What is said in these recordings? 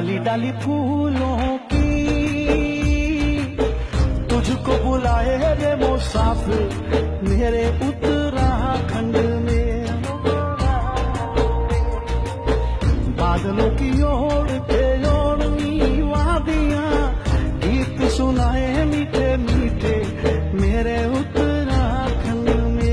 डाली डाली फूलों की तुझको बुलाए रे मुसाफिर मेरे उत्तराखंड में। बादलों की ओर पे ओढ़नी वादियां गीत सुनाए मीठे मीठे मेरे उत्तराखंड में।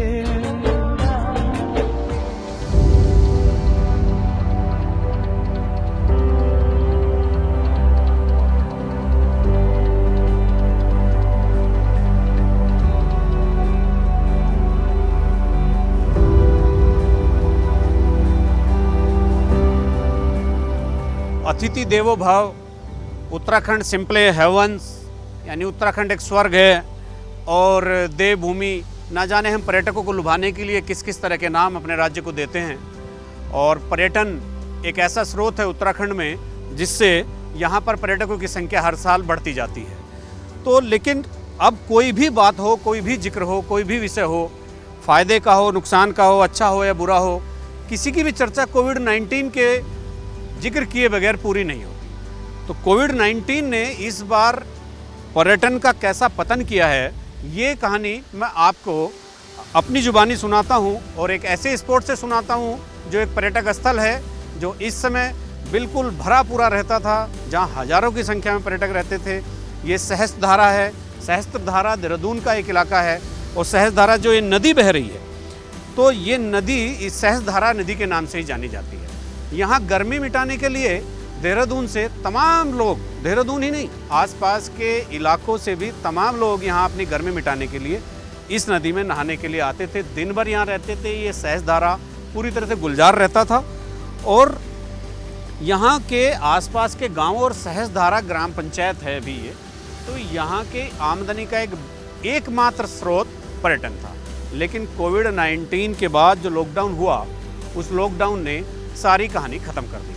अतिथि देवो भव, उत्तराखंड सिंपली हेवंस, यानी उत्तराखंड एक स्वर्ग है और देवभूमि। ना जाने हम पर्यटकों को लुभाने के लिए किस किस तरह के नाम अपने राज्य को देते हैं। और पर्यटन एक ऐसा स्रोत है उत्तराखंड में जिससे यहाँ पर पर्यटकों की संख्या हर साल बढ़ती जाती है। तो लेकिन अब कोई भी बात हो, कोई भी जिक्र हो, कोई भी विषय हो, फ़ायदे का हो, नुकसान का हो, अच्छा हो या बुरा हो, किसी की भी चर्चा कोविड-19 के जिक्र किए बगैर पूरी नहीं होती। तो कोविड-19 ने इस बार पर्यटन का कैसा पतन किया है, ये कहानी मैं आपको अपनी ज़ुबानी सुनाता हूँ और एक ऐसे स्पॉट से सुनाता हूँ जो एक पर्यटक स्थल है, जो इस समय बिल्कुल भरा पूरा रहता था, जहाँ हज़ारों की संख्या में पर्यटक रहते थे। ये सहस्त्रधारा है। सहस्त्रधारा देहरादून का एक इलाका है और सहस्त्रधारा जो ये नदी बह रही है, तो ये नदी इस सहस्त्रधारा नदी के नाम से ही जानी जाती है। यहाँ गर्मी मिटाने के लिए देहरादून से तमाम लोग, देहरादून ही नहीं आसपास के इलाकों से भी तमाम लोग यहाँ अपनी गर्मी मिटाने के लिए इस नदी में नहाने के लिए आते थे। दिन भर यहाँ रहते थे। ये सहस्त्रधारा पूरी तरह से गुलजार रहता था और यहाँ के आसपास के गाँव और सहस्त्रधारा ग्राम पंचायत है भी ये, तो यहाँ के आमदनी का एकमात्र स्रोत पर्यटन था। लेकिन कोविड-19 के बाद जो लॉकडाउन हुआ, उस लॉकडाउन ने सारी कहानी ख़त्म कर दी।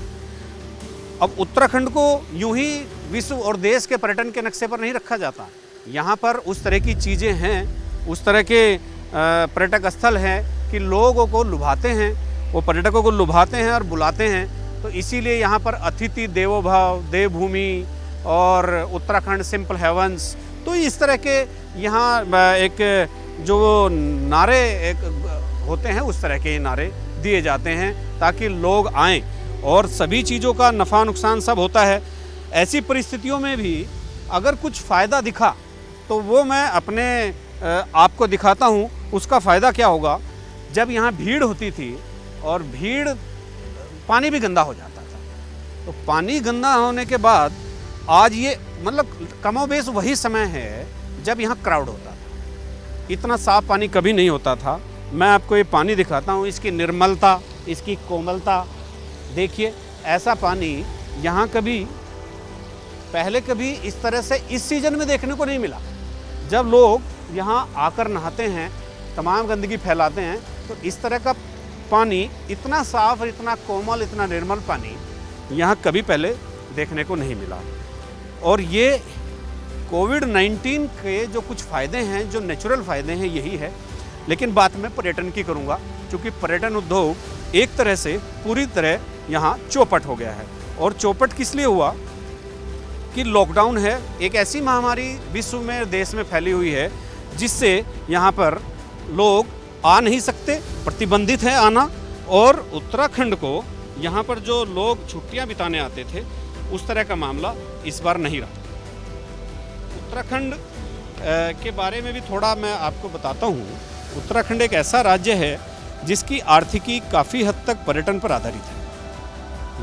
अब उत्तराखंड को यूं ही विश्व और देश के पर्यटन के नक्शे पर नहीं रखा जाता। यहाँ पर उस तरह की चीज़ें हैं, उस तरह के पर्यटक स्थल हैं कि लोगों को लुभाते हैं, वो पर्यटकों को लुभाते हैं और बुलाते हैं। तो इसीलिए यहाँ पर अतिथि देवो भव, देवभूमि और उत्तराखंड सिंपल हेवंस, तो इस तरह के यहाँ एक जो नारे एक होते हैं, उस तरह के नारे दिए जाते हैं ताकि लोग आएँ। और सभी चीज़ों का नफ़ा नुकसान सब होता है। ऐसी परिस्थितियों में भी अगर कुछ फ़ायदा दिखा तो वो मैं अपने आपको दिखाता हूँ। उसका फ़ायदा क्या होगा, जब यहाँ भीड़ होती थी और भीड़, पानी भी गंदा हो जाता था। तो पानी गंदा होने के बाद आज ये मतलब कमोबेश वही समय है जब यहाँ क्राउड होता था। इतना साफ़ पानी कभी नहीं होता था। मैं आपको ये पानी दिखाता हूँ, इसकी निर्मलता, इसकी कोमलता देखिए। ऐसा पानी यहाँ पहले कभी इस तरह से इस सीज़न में देखने को नहीं मिला। जब लोग यहाँ आकर नहाते हैं, तमाम गंदगी फैलाते हैं, तो इस तरह का पानी, इतना साफ और इतना कोमल, इतना निर्मल पानी यहाँ कभी पहले देखने को नहीं मिला। और ये कोविड-19 के जो कुछ फ़ायदे हैं, जो नेचुरल फ़ायदे हैं, यही है। लेकिन बात मैं पर्यटन की करूँगा, क्योंकि पर्यटन उद्योग एक तरह से पूरी तरह यहाँ चौपट हो गया है। और चौपट किस लिए हुआ कि लॉकडाउन है, एक ऐसी महामारी विश्व में, देश में फैली हुई है, जिससे यहाँ पर लोग आ नहीं सकते, प्रतिबंधित है आना। और उत्तराखंड को यहाँ पर जो लोग छुट्टियाँ बिताने आते थे, उस तरह का मामला इस बार नहीं रहा। उत्तराखंड के बारे में भी थोड़ा मैं आपको बताता हूँ। उत्तराखंड एक ऐसा राज्य है जिसकी आर्थिकी काफ़ी हद तक पर्यटन पर आधारित है।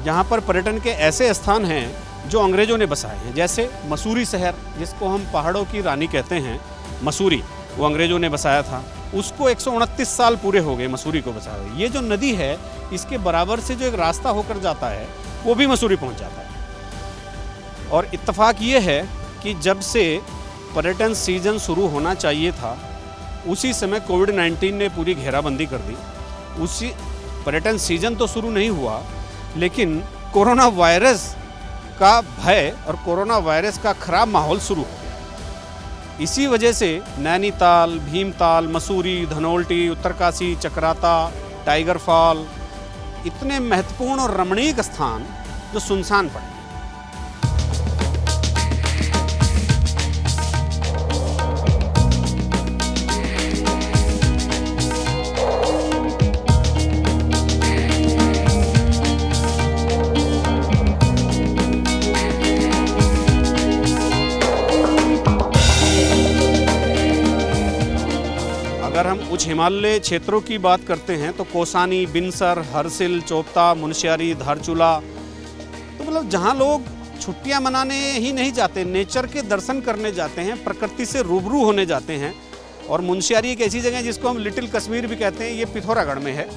यहाँ पर पर्यटन के ऐसे स्थान हैं जो अंग्रेज़ों ने बसाए हैं, जैसे मसूरी शहर, जिसको हम पहाड़ों की रानी कहते हैं, मसूरी, वो अंग्रेज़ों ने बसाया था। उसको 129 साल पूरे हो गए मसूरी को बसाए हुए। ये जो नदी है, इसके बराबर से जो एक रास्ता होकर जाता है, वो भी मसूरी पहुँच जाता है। और इत्तेफाक ये है कि जब से पर्यटन सीज़न शुरू होना चाहिए था, उसी समय कोविड-19 ने पूरी घेराबंदी कर दी। उसी पर्यटन सीज़न तो शुरू नहीं हुआ, लेकिन कोरोना वायरस का भय और कोरोना वायरस का ख़राब माहौल शुरू हो गया। इसी वजह से नैनीताल, भीमताल, मसूरी, धनोल्टी, उत्तरकाशी, चक्राता, टाइगर फॉल, इतने महत्वपूर्ण और रमणीक स्थान जो सुनसान पड़े। कुछ हिमालय क्षेत्रों की बात करते हैं तो कौसानी, बिनसर, हरसिल, चोपता, मुनस्यारी, धारचूला, तो मतलब जहाँ लोग छुट्टियाँ मनाने ही नहीं जाते, नेचर के दर्शन करने जाते हैं, प्रकृति से रूबरू होने जाते हैं। और मुनस्यारी एक ऐसी जगह है जिसको हम लिटिल कश्मीर भी कहते हैं, ये पिथौरागढ़ में है।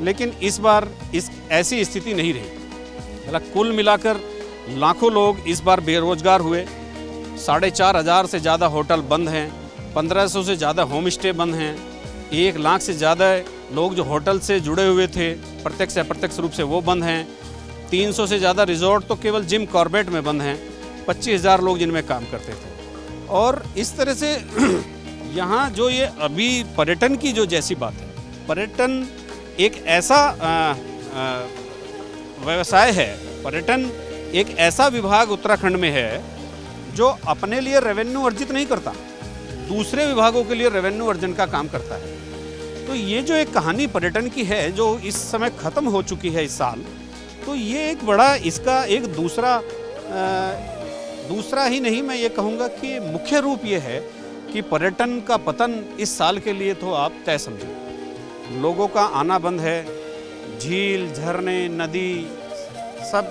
लेकिन इस बार ऐसी स्थिति नहीं रही। मतलब कुल मिलाकर लाखों लोग इस बार बेरोजगार हुए। 4,500 से ज़्यादा होटल बंद हैं, 1500 से ज़्यादा होम स्टे बंद हैं, 1 लाख से ज़्यादा लोग जो होटल से जुड़े हुए थे प्रत्यक्ष या अप्रत्यक्ष रूप से वो बंद हैं। 300 से ज़्यादा रिजॉर्ट तो केवल जिम कॉर्बेट में बंद हैं। 25,000 लोग जिनमें काम करते थे। और इस तरह से यहाँ जो ये अभी पर्यटन की जो जैसी बात है, पर्यटन एक ऐसा व्यवसाय है, पर्यटन एक ऐसा विभाग उत्तराखंड में है जो अपने लिए रेवेन्यू अर्जित नहीं करता, दूसरे विभागों के लिए रेवेन्यू अर्जन का काम करता है। तो ये जो एक कहानी पर्यटन की है जो इस समय ख़त्म हो चुकी है इस साल, तो ये एक बड़ा इसका एक दूसरा ही नहीं, मैं ये कहूँगा कि मुख्य रूप ये है कि पर्यटन का पतन इस साल के लिए तो आप तय समझो। लोगों का आना बंद है, झील, झरने, नदी सब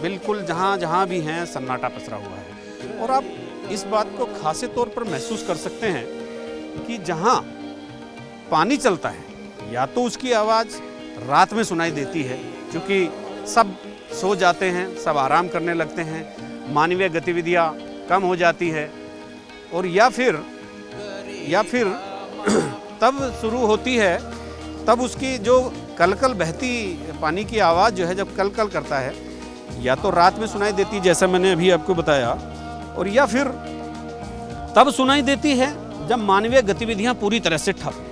बिल्कुल जहाँ भी हैं सन्नाटा पसरा हुआ है। और आप इस बात को खासे तौर पर महसूस कर सकते हैं कि जहाँ पानी चलता है या तो उसकी आवाज़ रात में सुनाई देती है, क्योंकि सब सो जाते हैं, सब आराम करने लगते हैं, मानवीय गतिविधियाँ कम हो जाती है, और या फिर तब शुरू होती है, तब उसकी जो कलकल बहती पानी की आवाज़ जो है जब कलकल करता है, या तो रात में सुनाई देती जैसा मैंने अभी आपको बताया, और या फिर तब सुनाई देती है जब मानवीय गतिविधियां पूरी तरह से ठप।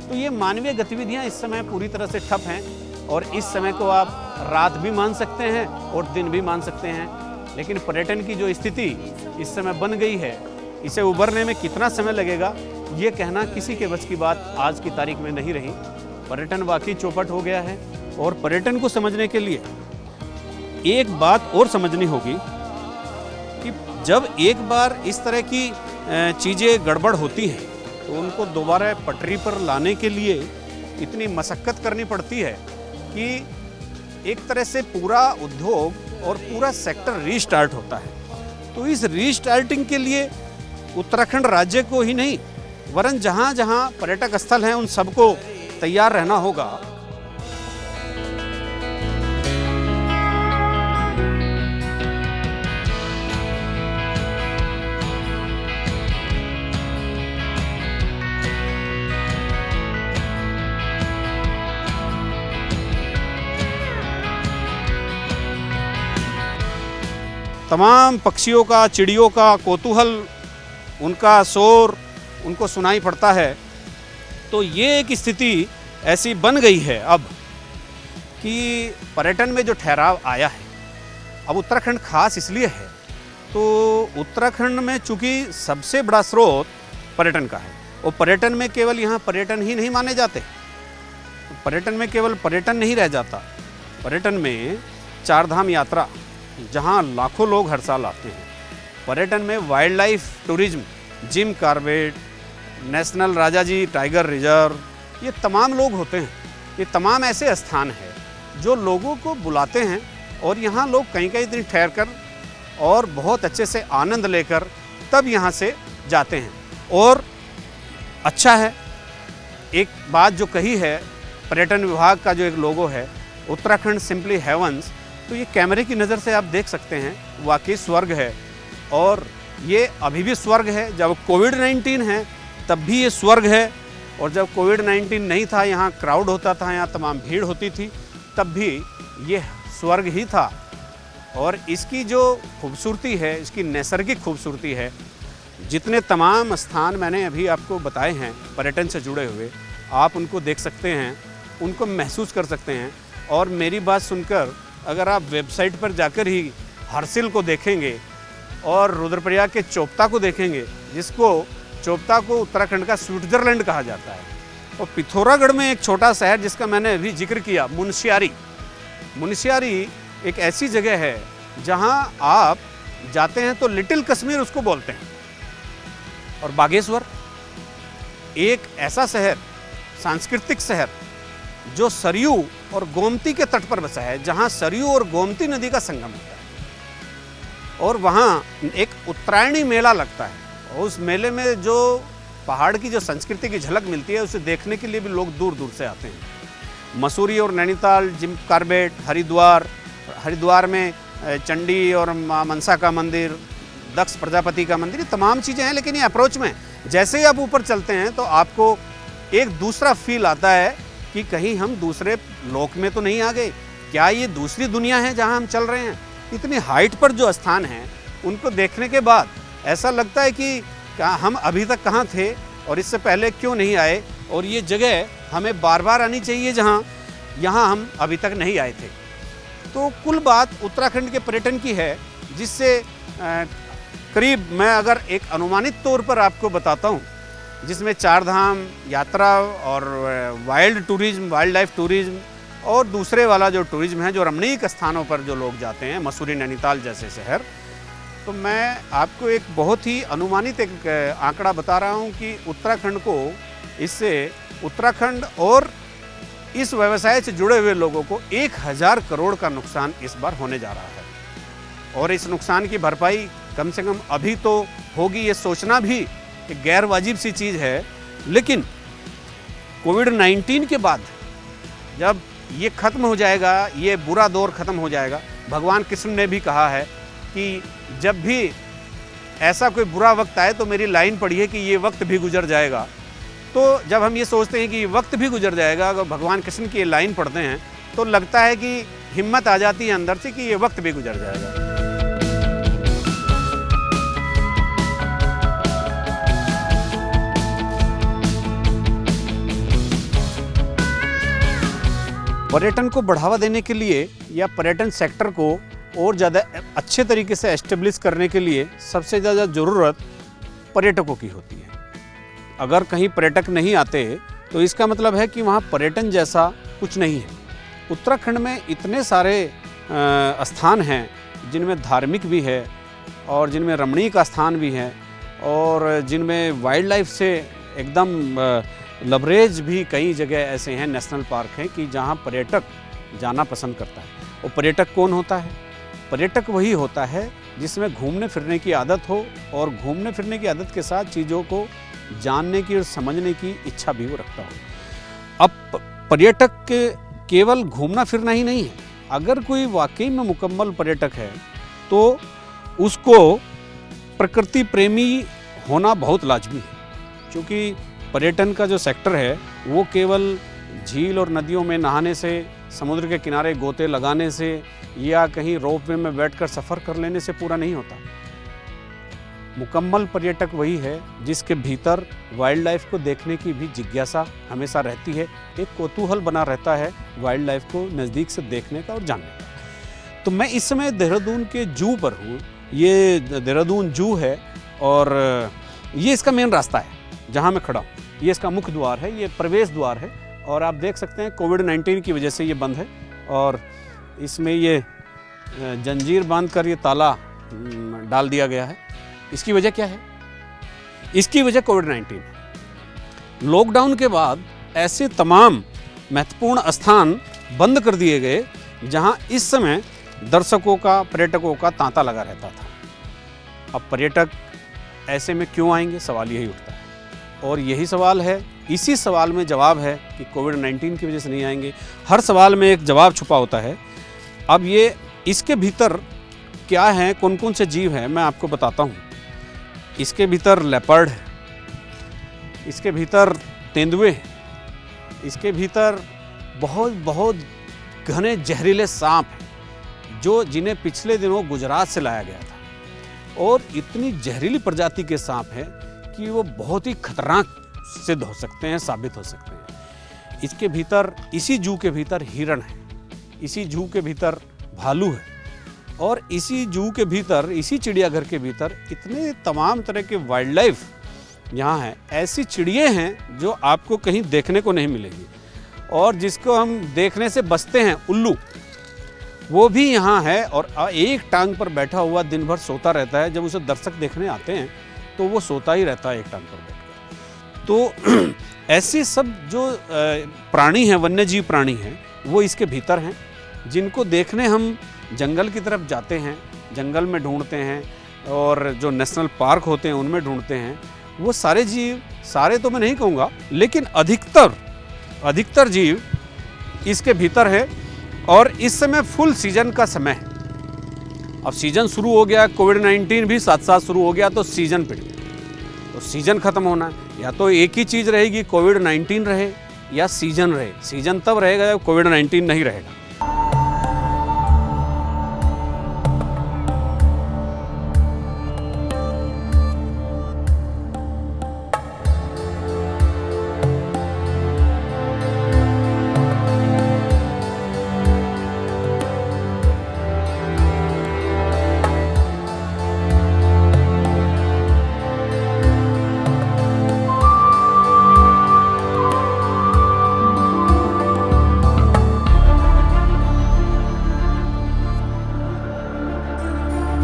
तो ये मानवीय गतिविधियां इस समय पूरी तरह से ठप हैं, और इस समय को आप रात भी मान सकते हैं और दिन भी मान सकते हैं। लेकिन पर्यटन की जो स्थिति इस समय बन गई है, इसे उभरने में कितना समय लगेगा ये कहना किसी के बस की बात आज की तारीख में नहीं रही। पर्यटन वाकई चौपट हो गया है, और पर्यटन को समझने के लिए एक बात और समझनी होगी कि जब एक बार इस तरह की चीज़ें गड़बड़ होती हैं तो उनको दोबारा पटरी पर लाने के लिए इतनी मशक्क़त करनी पड़ती है कि एक तरह से पूरा उद्योग और पूरा सेक्टर रीस्टार्ट होता है। तो इस रीस्टार्टिंग के लिए उत्तराखंड राज्य को ही नहीं वरन जहाँ जहाँ पर्यटक स्थल हैं उन सबको तैयार रहना होगा। तमाम पक्षियों का, चिड़ियों का कौतूहल, उनका शोर उनको सुनाई पड़ता है। तो ये एक स्थिति ऐसी बन गई है अब कि पर्यटन में जो ठहराव आया है, अब उत्तराखंड खास इसलिए है तो उत्तराखंड में चूँकि सबसे बड़ा स्रोत पर्यटन का है, और पर्यटन में केवल यहाँ पर्यटन ही नहीं माने जाते, पर्यटन में केवल पर्यटन नहीं रह जाता, पर्यटन में 4 धाम यात्रा जहाँ लाखों लोग हर साल आते हैं, पर्यटन में wild life tourism, Jim Corbett, national Rajaji tiger reserve, ये तमाम लोग होते हैं। ये तमाम ऐसे स्थान हैं जो लोगों को बुलाते हैं, और यहाँ लोग कई दिन ठहर कर और बहुत अच्छे से आनंद लेकर तब यहाँ से जाते हैं। और अच्छा है, एक बात जो कही है पर्यटन विभाग का जो एक लोगो है उत्तराखंड सिंपली हेवंस, तो ये कैमरे की नज़र से आप देख सकते हैं वाकई स्वर्ग है, और ये अभी भी स्वर्ग है। जब कोविड-19 है तब भी ये स्वर्ग है, और जब कोविड-19 नहीं था, यहाँ क्राउड होता था, यहाँ तमाम भीड़ होती थी, तब भी ये स्वर्ग ही था। और इसकी जो खूबसूरती है, इसकी नैसर्गिक खूबसूरती है, जितने तमाम स्थान मैंने अभी आपको बताए हैं पर्यटन से जुड़े हुए, आप उनको देख सकते हैं, उनको महसूस कर सकते हैं। और मेरी बात सुनकर अगर आप वेबसाइट पर जाकर ही हरसिल को देखेंगे और रुद्रप्रयाग के चोपता को देखेंगे, जिसको चोपता को उत्तराखंड का स्विट्ज़रलैंड कहा जाता है, और पिथौरागढ़ में एक छोटा शहर जिसका मैंने अभी जिक्र किया, मुनस्यारी एक ऐसी जगह है जहां आप जाते हैं तो लिटिल कश्मीर उसको बोलते हैं। और बागेश्वर, एक ऐसा शहर, सांस्कृतिक शहर, जो सरयू और गोमती के तट पर बसा है, जहाँ सरयू और गोमती नदी का संगम होता है। और वहाँ एक उत्तरायणी मेला लगता है, और उस मेले में जो पहाड़ की जो संस्कृति की झलक मिलती है, उसे देखने के लिए भी लोग दूर दूर से आते हैं। मसूरी और नैनीताल, जिम कार्बेट, हरिद्वार में चंडी और मनसा का मंदिर, दक्ष प्रजापति का मंदिर, ये तमाम चीज़ें हैं। लेकिन ये अप्रोच में जैसे ही आप ऊपर चलते हैं तो आपको एक दूसरा फील आता है कि कहीं हम दूसरे लोक में तो नहीं आ गए, क्या ये दूसरी दुनिया है जहां हम चल रहे हैं। इतनी हाइट पर जो स्थान हैं उनको देखने के बाद ऐसा लगता है कि क्या हम अभी तक कहाँ थे और इससे पहले क्यों नहीं आए, और ये जगह हमें बार बार आनी चाहिए यहाँ हम अभी तक नहीं आए थे। तो कुल बात उत्तराखंड के पर्यटन की है, जिससे करीब मैं अगर एक अनुमानित तौर पर आपको बताता हूँ, जिसमें 4 धाम यात्रा और wild tourism, wild life tourism, और दूसरे वाला जो टूरिज्म है, जो रमणीक स्थानों पर जो लोग जाते हैं, मसूरी नैनीताल जैसे शहर, तो मैं आपको एक बहुत ही अनुमानित एक आंकड़ा बता रहा हूँ कि उत्तराखंड को, इससे उत्तराखंड और इस व्यवसाय से जुड़े हुए लोगों को 1000 करोड़ का नुकसान इस बार होने जा रहा है। और इस नुकसान की भरपाई कम से कम अभी तो होगी, ये सोचना भी एक गैर वाजिब सी चीज़ है। लेकिन कोविड-19 के बाद जब ये ख़त्म हो जाएगा, ये बुरा दौर ख़त्म हो जाएगा, भगवान कृष्ण ने भी कहा है कि जब भी ऐसा कोई बुरा वक्त आए तो मेरी लाइन पढ़िए कि ये वक्त भी गुजर जाएगा। तो जब हम ये सोचते हैं कि ये वक्त भी गुजर जाएगा, अगर भगवान कृष्ण की ये लाइन पढ़ते हैं तो लगता है कि हिम्मत आ जाती है अंदर से कि ये वक्त भी गुजर जाएगा। पर्यटन को बढ़ावा देने के लिए या पर्यटन सेक्टर को और ज़्यादा अच्छे तरीके से एस्टेब्लिश करने के लिए सबसे ज़्यादा ज़रूरत पर्यटकों की होती है। अगर कहीं पर्यटक नहीं आते तो इसका मतलब है कि वहाँ पर्यटन जैसा कुछ नहीं है। उत्तराखंड में इतने सारे स्थान हैं जिनमें धार्मिक भी है और जिनमें रमणीक स्थान भी है और जिनमें वाइल्ड लाइफ से एकदम लबरेज भी कई जगह ऐसे हैं, नेशनल पार्क हैं कि जहाँ पर्यटक जाना पसंद करता है। और पर्यटक कौन होता है? पर्यटक वही होता है जिसमें घूमने फिरने की आदत हो और घूमने फिरने की आदत के साथ चीज़ों को जानने की और समझने की इच्छा भी वो रखता हो। अब पर्यटक के केवल घूमना फिरना ही नहीं है, अगर कोई वाकई में मुकम्मल पर्यटक है तो उसको प्रकृति प्रेमी होना बहुत लाजमी है। क्योंकि पर्यटन का जो सेक्टर है वो केवल झील और नदियों में नहाने से, समुद्र के किनारे गोते लगाने से या कहीं रोपवे में बैठकर सफ़र कर लेने से पूरा नहीं होता। मुकम्मल पर्यटक वही है जिसके भीतर वाइल्ड लाइफ को देखने की भी जिज्ञासा हमेशा रहती है, एक कौतूहल बना रहता है वाइल्ड लाइफ को नज़दीक से देखने का और जानने का। तो मैं इस समय देहरादून के जू पर हूँ। ये देहरादून जू है और ये इसका मेन रास्ता है जहाँ मैं खड़ा हूँ। ये इसका मुख्य द्वार है, ये प्रवेश द्वार है और आप देख सकते हैं कोविड-19 की वजह से ये बंद है और इसमें ये जंजीर बांध कर ये ताला डाल दिया गया है। इसकी वजह क्या है? इसकी वजह कोविड-19 है। लॉकडाउन के बाद ऐसे तमाम महत्वपूर्ण स्थान बंद कर दिए गए जहां इस समय दर्शकों का, पर्यटकों का तांता लगा रहता था। अब पर्यटक ऐसे में क्यों आएंगे, सवाल यही उठता है। और यही सवाल है, इसी सवाल में जवाब है कि कोविड-19 की वजह से नहीं आएंगे। हर सवाल में एक जवाब छुपा होता है। अब ये इसके भीतर क्या है, कौन कौन से जीव हैं, मैं आपको बताता हूँ। इसके भीतर लेपर्ड है, इसके भीतर तेंदुए हैं, इसके भीतर बहुत बहुत घने जहरीले सांप हैं जो जिन्हें पिछले दिनों गुजरात से लाया गया था। और इतनी जहरीली प्रजाति के सांप हैं कि वो बहुत ही खतरनाक सिद्ध हो सकते हैं, साबित हो सकते हैं। इसके भीतर, इसी जू के भीतर हिरण है, इसी जू के भीतर भालू है और इसी जू के भीतर, इसी चिड़ियाघर के भीतर इतने तमाम तरह के वाइल्ड लाइफ यहाँ हैं। ऐसी चिड़ियाँ हैं जो आपको कहीं देखने को नहीं मिलेगी और जिसको हम देखने से बचते हैं, उल्लू, वो भी यहाँ है और एक टांग पर बैठा हुआ दिन भर सोता रहता है। जब उसे दर्शक देखने आते हैं तो वो सोता ही रहता है एक टांग पर बैठकर। तो ऐसे सब जो प्राणी हैं, वन्य जीव प्राणी हैं, वो इसके भीतर हैं, जिनको देखने हम जंगल की तरफ जाते हैं, जंगल में ढूंढते हैं और जो नेशनल पार्क होते हैं उनमें ढूंढते हैं। वो सारे जीव, सारे तो मैं नहीं कहूँगा, लेकिन अधिकतर जीव इसके भीतर है। और इस समय फुल सीजन का समय है। अब सीजन शुरू हो गया, कोविड-19 भी साथ साथ शुरू हो गया, तो सीजन पिट गया। तो सीजन खत्म होना है, या तो एक ही चीज़ रहेगी, कोविड-19 रहे या सीजन रहे। सीजन तब रहेगा जब कोविड-19 नहीं रहेगा।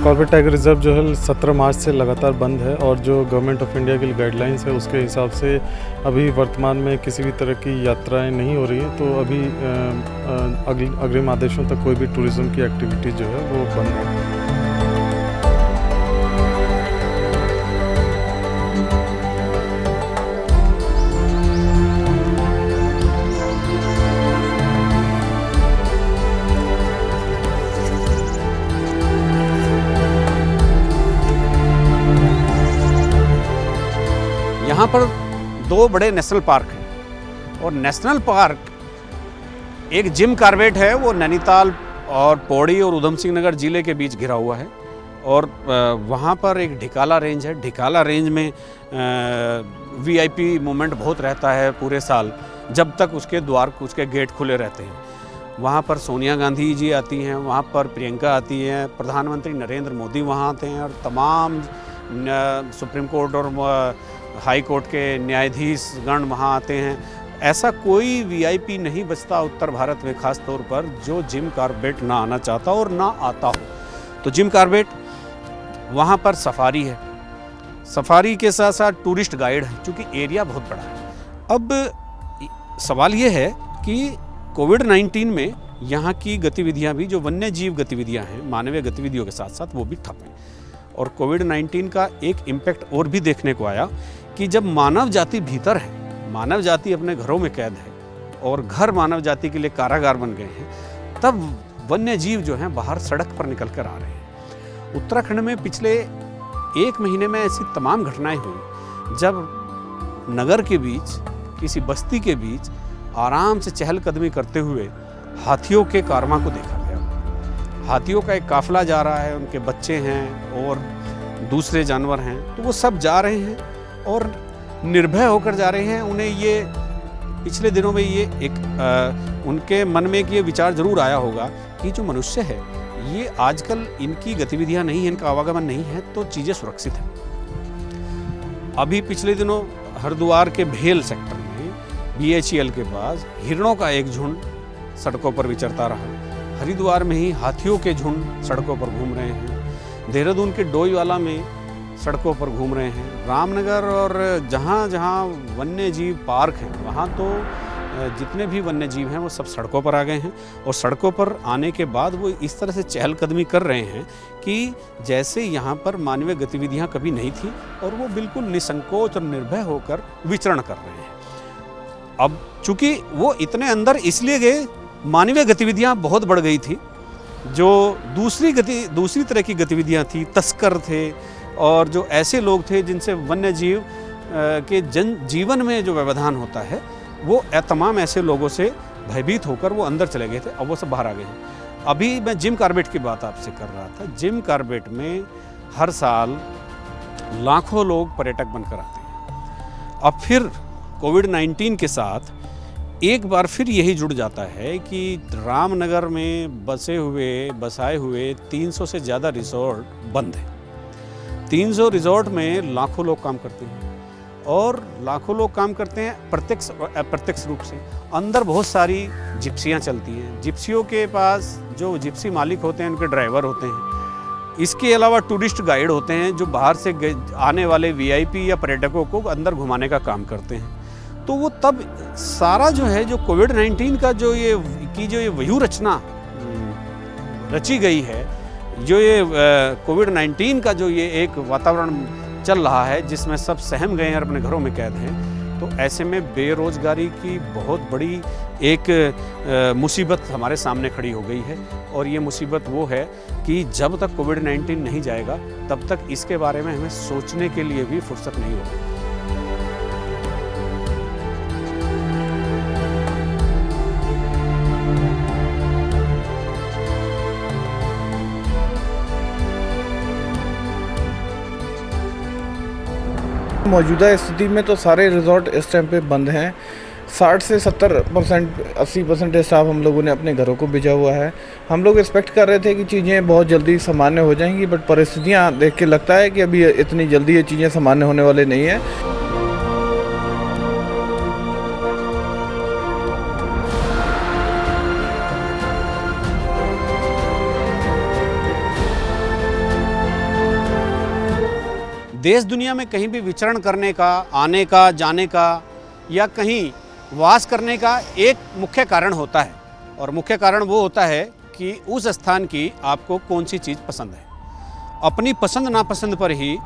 कॉर्बेट टाइगर रिजर्व जो है 17 मार्च से लगातार बंद है, और जो गवर्नमेंट ऑफ इंडिया की गाइडलाइंस है उसके हिसाब से अभी वर्तमान में किसी भी तरह की यात्राएं नहीं हो रही हैं। तो अभी अग्रिम आदेशों तक कोई भी टूरिज्म की एक्टिविटी जो है वो बंद है। यहाँ पर 2 बड़े नेशनल पार्क हैं, और नेशनल पार्क, एक जिम कॉर्बेट है, वो नैनीताल और पौड़ी और उधम सिंह नगर जिले के बीच घिरा हुआ है। और वहाँ पर एक ढिकाला रेंज है। ढिकाला रेंज में वीआईपी मूवमेंट बहुत रहता है पूरे साल, जब तक उसके द्वार, उसके गेट खुले रहते हैं। वहाँ पर सोनिया गांधी जी आती हैं, वहाँ पर प्रियंका आती हैं, प्रधानमंत्री नरेंद्र मोदी वहाँ आते हैं, और तमाम सुप्रीम कोर्ट और हाई कोर्ट के न्यायाधीश गण वहाँ आते हैं। ऐसा कोई वीआईपी नहीं बचता उत्तर भारत में खास तौर पर जो जिम कॉर्बेट ना आना चाहता और ना आता हो। तो जिम कॉर्बेट, वहाँ पर सफारी है, सफारी के साथ साथ टूरिस्ट गाइड है, क्योंकि एरिया बहुत बड़ा है। अब सवाल ये है कि कोविड-19 में यहाँ की गतिविधियाँ भी, जो वन्य जीव गतिविधियाँ हैं, मानवीय गतिविधियों के साथ साथ, वो भी ठप हैं। और कोविड-19 का एक इम्पैक्ट और भी देखने को आया कि जब मानव जाति भीतर है, मानव जाति अपने घरों में कैद है और घर मानव जाति के लिए कारागार बन गए हैं, तब वन्य जीव जो हैं बाहर सड़क पर निकल कर आ रहे हैं। उत्तराखंड में पिछले 1 महीने में ऐसी तमाम घटनाएं हुई जब नगर के बीच, किसी बस्ती के बीच आराम से चहलकदमी करते हुए हाथियों के कारवां को देखा गया। हाथियों का एक काफिला जा रहा है, उनके बच्चे हैं और दूसरे जानवर हैं, तो वो सब जा रहे हैं और निर्भय होकर जा रहे हैं। उन्हें ये पिछले दिनों में ये एक उनके मन में एक ये विचार जरूर आया होगा कि जो मनुष्य है, ये आजकल इनकी गतिविधियां नहीं है, इनका आवागमन नहीं है, तो चीज़ें सुरक्षित हैं। अभी पिछले दिनों हरिद्वार के भेल सेक्टर में BHEL के पास हिरणों का एक झुंड सड़कों पर विचरता रहा। हरिद्वार में ही हाथियों के झुंड सड़कों पर घूम रहे हैं। देहरादून के डोईवाला में सड़कों पर घूम रहे हैं। रामनगर और जहाँ जहाँ वन्य जीव पार्क हैं, वहाँ तो जितने भी वन्य जीव हैं वो सब सड़कों पर आ गए हैं। और सड़कों पर आने के बाद वो इस तरह से चहलकदमी कर रहे हैं कि जैसे यहाँ पर मानवीय गतिविधियाँ कभी नहीं थी, और वो बिल्कुल निसंकोच और निर्भय होकर विचरण कर रहे हैं। अब चूँकि वो इतने अंदर इसलिए गए, मानवीय गतिविधियाँ बहुत बढ़ गई थी। जो दूसरी तरह की गतिविधियाँ थी, तस्कर थे और जो ऐसे लोग थे जिनसे वन्य जीव के जीवन में जो व्यवधान होता है, वो तमाम ऐसे लोगों से भयभीत होकर वो अंदर चले गए थे। अब वो सब बाहर आ गए हैं। अभी मैं जिम कॉर्बेट की बात आपसे कर रहा था। जिम कॉर्बेट में हर साल लाखों लोग पर्यटक बनकर आते हैं। अब फिर कोविड-19 के साथ एक बार फिर यही जुड़ जाता है कि रामनगर में बसाए हुए 300 से ज़्यादा रिजॉर्ट बंद हैं। 300 रिजॉर्ट में लाखों लोग काम करते हैं, और लाखों लोग काम करते हैं प्रत्यक्ष और अप्रत्यक्ष रूप से। अंदर बहुत सारी जिप्सियाँ चलती हैं। जिप्सियों के पास जो जिप्सी मालिक होते हैं, उनके ड्राइवर होते हैं, इसके अलावा टूरिस्ट गाइड होते हैं जो बाहर से आने वाले वीआईपी या पर्यटकों को अंदर घुमाने का काम करते हैं। तो वो तब सारा जो है जो कोविड-19 का जो ये व्यूह रचना रची गई है, जो ये कोविड-19 का जो ये एक वातावरण चल रहा है जिसमें सब सहम गए हैं और अपने घरों में कैद हैं, तो ऐसे में बेरोज़गारी की बहुत बड़ी एक मुसीबत हमारे सामने खड़ी हो गई है। और ये मुसीबत वो है कि जब तक कोविड-19 नहीं जाएगा तब तक इसके बारे में हमें सोचने के लिए भी फुर्सत नहीं होगी। मौजूदा स्थिति में तो सारे रिजॉर्ट इस टाइम पे बंद हैं। 60 से 70% 80% स्टाफ हम लोगों ने अपने घरों को भेजा हुआ है। हम लोग एक्सपेक्ट कर रहे थे कि चीज़ें बहुत जल्दी सामान्य हो जाएंगी, बट परिस्थितियां देख के लगता है कि अभी इतनी जल्दी ये चीज़ें सामान्य होने वाले नहीं हैं। देश दुनिया में कहीं भी विचरण करने का, आने का, जाने का या कहीं वास करने का एक मुख्य कारण होता है, और मुख्य कारण वो होता है कि उस स्थान की आपको कौन सी चीज़ पसंद है। अपनी पसंद नापसंद पर ही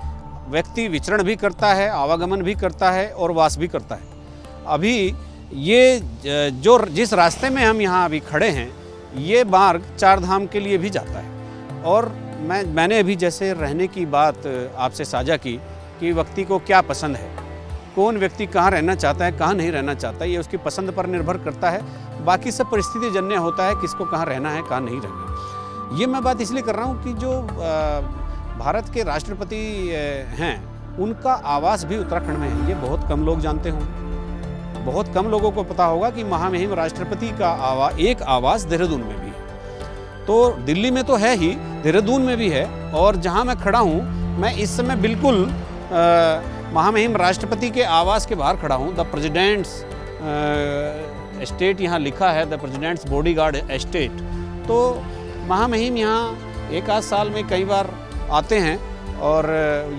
व्यक्ति विचरण भी करता है, आवागमन भी करता है और वास भी करता है। अभी ये जिस रास्ते में हम यहाँ अभी खड़े हैं, ये मार्ग चार धाम के लिए भी जाता है। और मैंने अभी जैसे रहने की बात आपसे साझा की कि व्यक्ति को क्या पसंद है, कौन व्यक्ति कहाँ रहना चाहता है, कहाँ नहीं रहना चाहता है, ये उसकी पसंद पर निर्भर करता है। बाकी सब परिस्थिति जन्य होता है, किसको कहाँ रहना है, कहाँ नहीं रहना। ये मैं बात इसलिए कर रहा हूँ कि जो भारत के राष्ट्रपति हैं, उनका आवास भी उत्तराखंड में है। ये बहुत कम लोग जानते हों। बहुत कम लोगों को पता होगा कि महामहिम राष्ट्रपति का एक आवास देहरादून में भी है। तो दिल्ली में तो है ही, देहरादून में भी है। और जहाँ मैं खड़ा हूँ, मैं इस समय बिल्कुल महामहिम राष्ट्रपति के आवास के बाहर खड़ा हूँ। द प्रेसिडेंट्स एस्टेट यहाँ लिखा है, द प्रेसिडेंट्स बॉडीगार्ड एस्टेट। तो महामहिम यहाँ एक आध साल में कई बार आते हैं और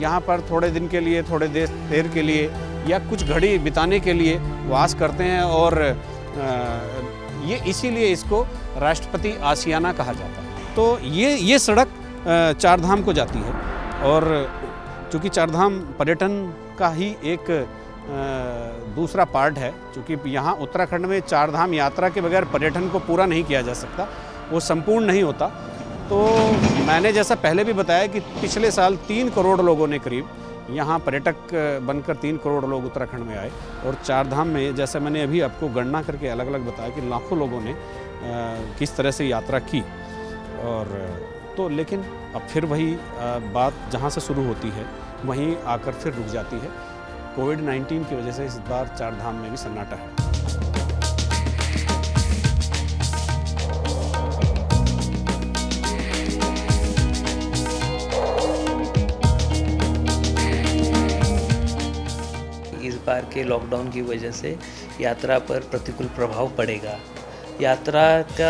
यहाँ पर थोड़े दिन के लिए, थोड़े देर के लिए या कुछ घड़ी बिताने के लिए वास करते हैं। और ये इसीलिए इसको राष्ट्रपति आशियाना कहा जाता है। तो ये सड़क चार धाम को जाती है। और चूँकि चार धाम पर्यटन का ही एक दूसरा पार्ट है, चूँकि यहाँ उत्तराखंड में चार धाम यात्रा के बगैर पर्यटन को पूरा नहीं किया जा सकता, वो संपूर्ण नहीं होता। तो मैंने जैसा पहले भी बताया कि पिछले साल 3 करोड़ लोगों ने करीब यहाँ पर्यटक बनकर 3 करोड़ लोग उत्तराखंड में आए। और चार धाम में जैसे मैंने अभी आपको गणना करके अलग अलग बताया कि लाखों लोगों ने किस तरह से यात्रा की। और तो लेकिन अब फिर वही बात जहाँ से शुरू होती है वहीं आकर फिर रुक जाती है। कोविड-19 की वजह से इस बार चार धाम में भी सन्नाटा है। इस बार के लॉकडाउन की वजह से यात्रा पर प्रतिकूल प्रभाव पड़ेगा। यात्रा का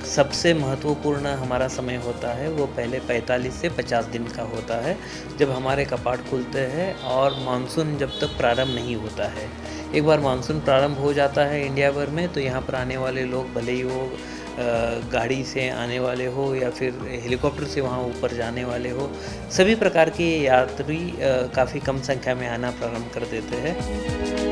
सबसे महत्वपूर्ण हमारा समय होता है वो पहले 45 से 50 दिन का होता है, जब हमारे कपाट खुलते हैं और मानसून जब तक प्रारंभ नहीं होता है। एक बार मानसून प्रारंभ हो जाता है इंडिया भर में, तो यहाँ पर आने वाले लोग भले ही वो गाड़ी से आने वाले हो या फिर हेलीकॉप्टर से वहाँ ऊपर जाने वाले हो, सभी प्रकार के यात्री काफ़ी कम संख्या में आना प्रारंभ कर देते हैं।